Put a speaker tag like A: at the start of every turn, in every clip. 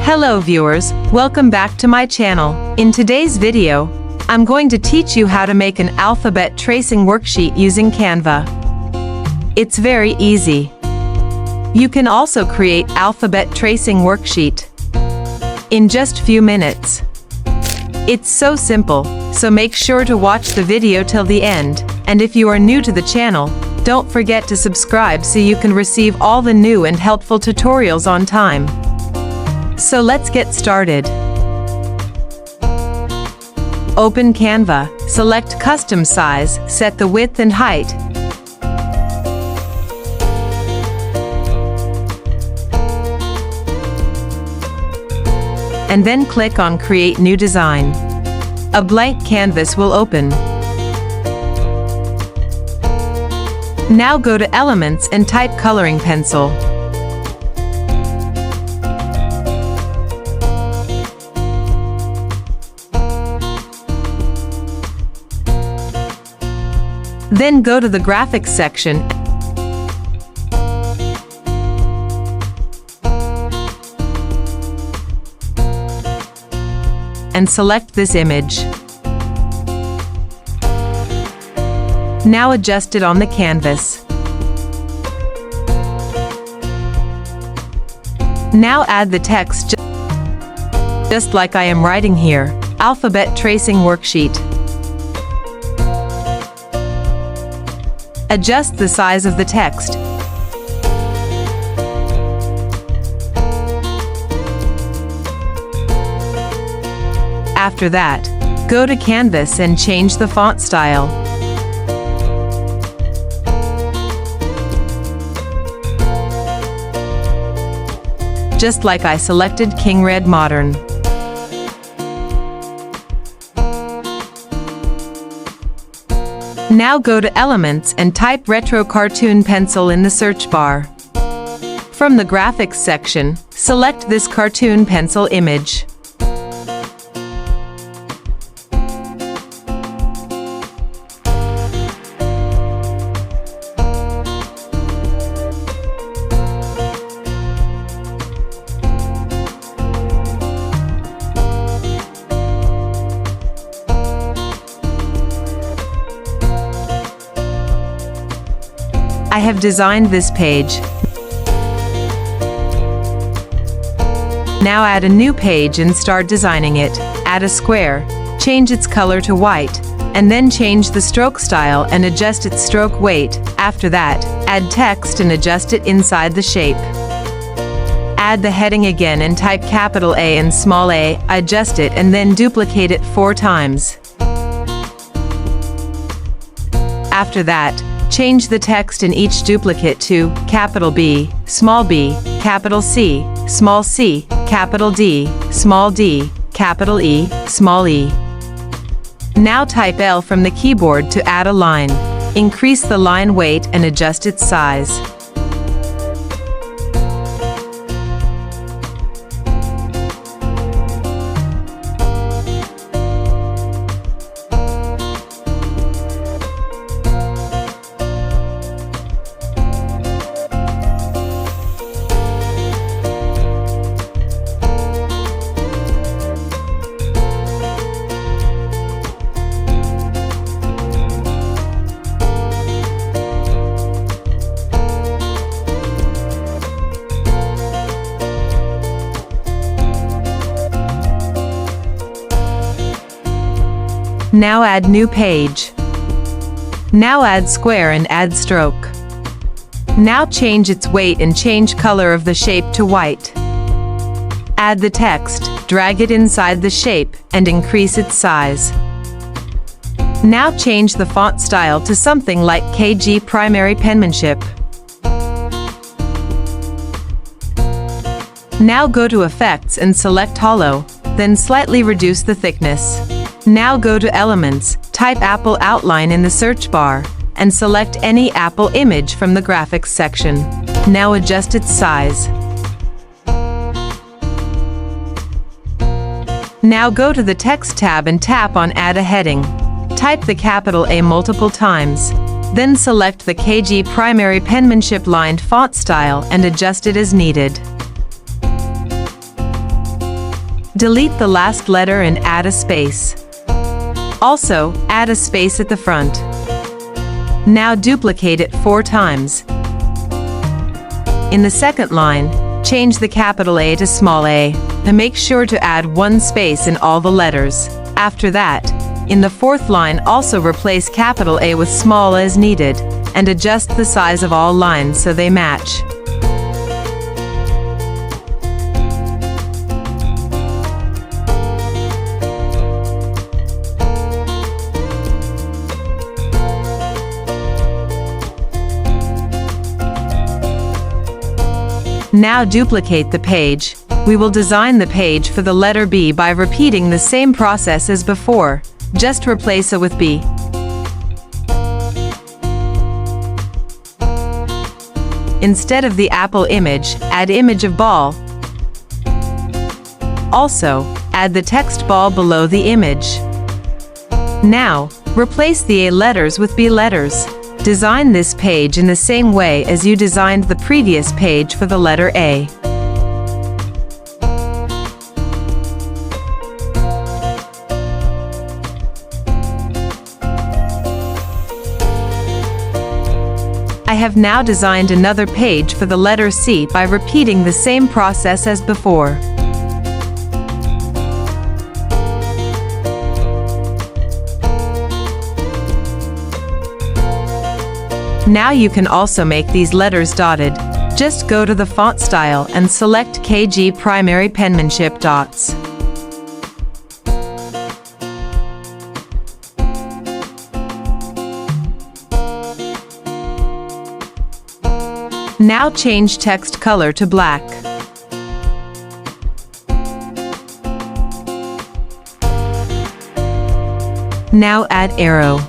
A: Hello viewers, welcome back to my channel. In today's video, I'm going to teach you how to make an alphabet tracing worksheet using Canva. It's very easy. You can also create alphabet tracing worksheet in just few minutes. It's so simple, so make sure to watch the video till the end. And if you are new to the channel, don't forget to subscribe so you can receive all the new and helpful tutorials on time. So let's get started. Open Canva, select Custom Size, set the width and height. And then click on Create New Design. A blank canvas will open. Now go to Elements and type Coloring Pencil. Then go to the Graphics section and select this image. Now adjust it on the canvas. Now add the text just like I am writing here, Alphabet Tracing Worksheet. Adjust the size of the text. After that, go to Canvas and change the font style. Just like I selected King Red Modern. Now go to Elements and type Retro Cartoon Pencil in the search bar. From the Graphics section, select this cartoon pencil image. I have designed this page. Now add a new page and start designing it. Add a square, change its color to white, and then change the stroke style and adjust its stroke weight. After that, add text and adjust it inside the shape. Add the heading again and type capital A and small a, adjust it and then duplicate it 4 times. After that, change the text in each duplicate to capital B, capital C, capital D, capital E, small e. Now type L from the keyboard to add a line. Increase the line weight and adjust its size. Now add new page. Now add square and add stroke. Now change its weight and change color of the shape to white. Add the text, drag it inside the shape, and increase its size. Now change the font style to something like KG Primary Penmanship. Now go to Effects and select Hollow, then slightly reduce the thickness. Now go to Elements, type Apple Outline in the search bar, and select any Apple image from the Graphics section. Now adjust its size. Now go to the Text tab and tap on Add a Heading. Type the capital A multiple times. Then select the KG Primary Penmanship lined font style and adjust it as needed. Delete the last letter and add a space. Also, add a space at the front. Now duplicate it 4 times. In the second line, change the capital A to small a, and make sure to add 1 space in all the letters. After that, in the fourth line also replace capital A with small as needed, and adjust the size of all lines so they match. Now duplicate the page. We will design the page for the letter B by repeating the same process as before. Just replace A with B. Instead of the apple image, add image of ball. Also, add the text ball below the image. Now, replace the A letters with B letters. Design this page in the same way as you designed the previous page for the letter A. I have now designed another page for the letter C by repeating the same process as before. Now you can also make these letters dotted. Just go to the font style and select KG Primary Penmanship Dots. Now change text color to black. Now add arrow.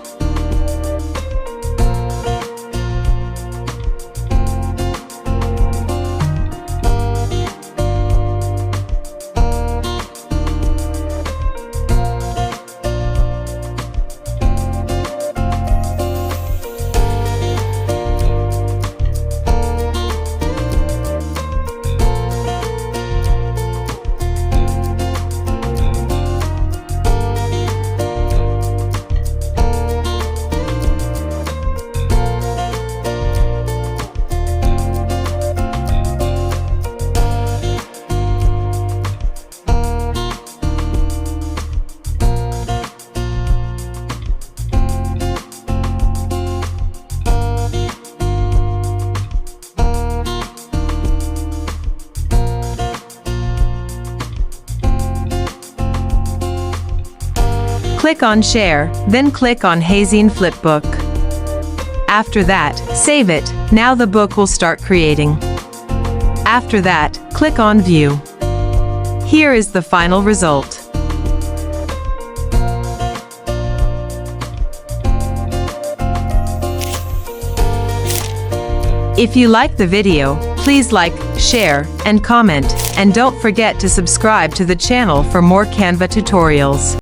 A: Click on Share, then click on Hazine Flipbook. After that, save it. Now the book will start creating. After that, click on View. Here is the final result. If you like the video, please like, share, and comment, and don't forget to subscribe to the channel for more Canva tutorials.